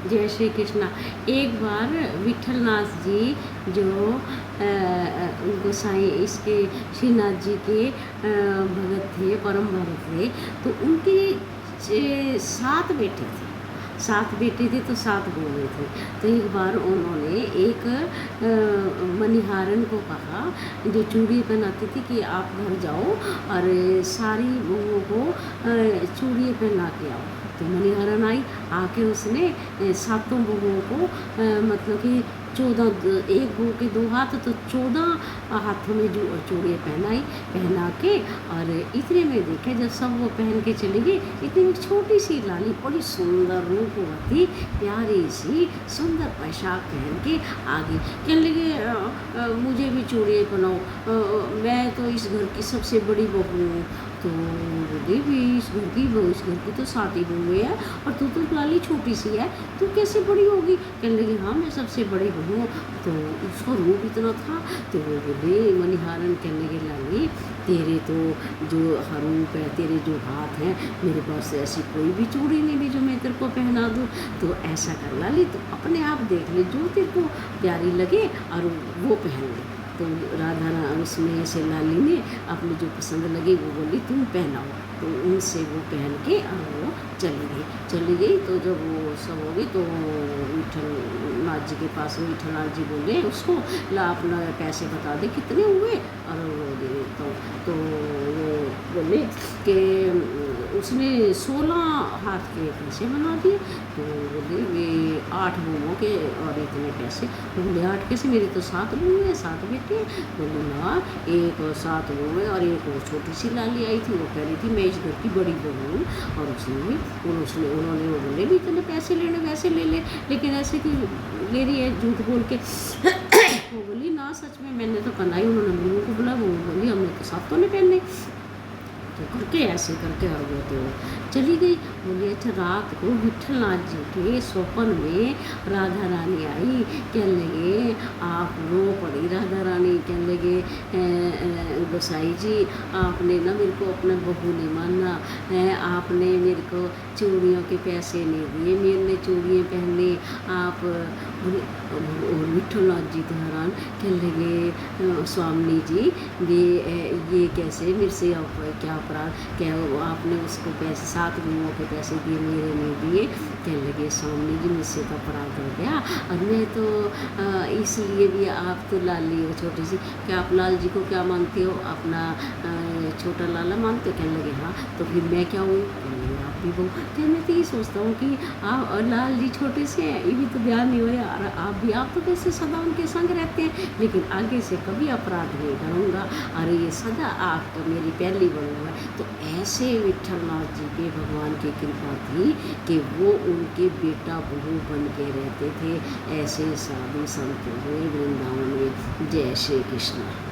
जय श्री कृष्णा। एक बार विठलनाथ जी जो गोसाई इसके श्रीनाथ जी के भगत थे, परम भगत थे, तो उनके 7 बेटे थे। 7 बेटे थे तो 7 बहुएँ थे। तो एक बार उन्होंने एक मणिहारन को कहा, जो चूड़ी पहनाती थी, कि आप घर जाओ और सारी बहुओं को चूड़ी पहना के आओ। तो मणिहारन आई, आके उसने 7 बहुओं को मतलब कि 14 एक बहू के 2 हाथ, तो 14 हाथों में जो चूड़ियाँ पहना के, और इतने में देखे जब सब वो पहन के चली गई, इतनी छोटी सी लाली, बड़ी सुंदर रूपवती प्यारी सी सुंदर पोशाक पहन के आ गई। कहने लगे मुझे भी चूड़ियाँ पहनाओ, मैं तो इस घर की सबसे बड़ी बहू हूँ। तो बोली भी इस घर की तो 7 ही बहुएँ हैं, और तू तो लाली छोटी सी है, तू कैसे बड़ी होगी? कहने लगी हाँ मैं सबसे बड़ी बहू हूँ। तो उसका रूप इतना था, तो वो बोले मणिहारन, कहने लगे लाली तेरे तो जो रूप है, तेरे जो हाथ हैं, मेरे पास ऐसी कोई भी चूड़ी नहीं भी जो मैं तेरे को पहना दूँ। तो ऐसा कर लाली, तो अपने आप देख ले जो तेरे को प्यारी लगे और वो पहन ले। तो उसमें से लाली ने अपनी जो पसंद लगी वो बोली तुम पहनाओ। तो उनसे वो पहन के और वो चली गई। तो जब वो सब हो गई तो विठलनाथ जी के पास विठलनाथ जी बोले उसको, ला अपना पैसे बता दे कितने हुए, और वो दे। तो वो बोले कि उसने 16 हाथ के पैसे बना दिए। तो बोले वे 8 बहुओं के और इतने पैसे। तो बोले 8 कैसे, मेरी तो 7 बहुएँ हैं, 7 बेटे। बोले ना, एक 7 बहुएँ और एक वो छोटी सी लाली आई थी, वो कह रही थी मैं इस घर की बड़ी बहू हूँ, और उन्होंने वो बोले भी इतने पैसे लेने वैसे ले ले, लेकिन ऐसे क्यों ले रही है झूठ बोल के। वो बोली ना सच में मैंने तो पहनाई। उन्होंने बहुओं को बोला, वो बोली हमने तो 7 ने पहने। तो करके ऐसे करके आ गए, तो चली गई। बोली अच्छा रात को विठलनाथ जी के स्वप्न में राधा रानी आई। कहने लगे आप रो पड़ी राधा रानी। कहने लगे गोसाई जी आपने ना मेरे को अपना बहू नहीं माना है, आपने मेरे को चूड़ियों के पैसे नहीं दिए, मैंने चूड़ियाँ पहने आप। और विठलनाथ जी तो हैरान। कहने लगे स्वामी जी ये कैसे मेरे से आप क्या अपराध, क्या आपने उसको पैसे 7 बहुओं के पैसे दिए, मेरे नहीं दिए? कहने लगे स्वामी जी मुझसे तो अपराध हो गया, और मैं तो इसलिए भी आप तो लाली हो छोटी सी, क्या आप लाल जी को क्या मानते हो, अपना छोटा लाला मानते हो? कहने लगे हाँ। तो फिर मैं क्या हुई? आप भी बहू। क्या मैं तो ये सोचता हूँ कि आप और लाल जी छोटे से हैं, ये भी तो ब्याह नहीं हुआ, और आप तो कैसे सदा उनके संग रहते हैं, लेकिन आगे से कभी अपराध नहीं करूँगा, और ये सदा आपका मेरी पहली बहू है। तो ऐसे विठलनाथ जी के भगवान की कृपा थी कि वो उनके बेटा बहू बन के रहते थे। ऐसे साधु संत हुए वृंदावन में। जय श्री कृष्ण।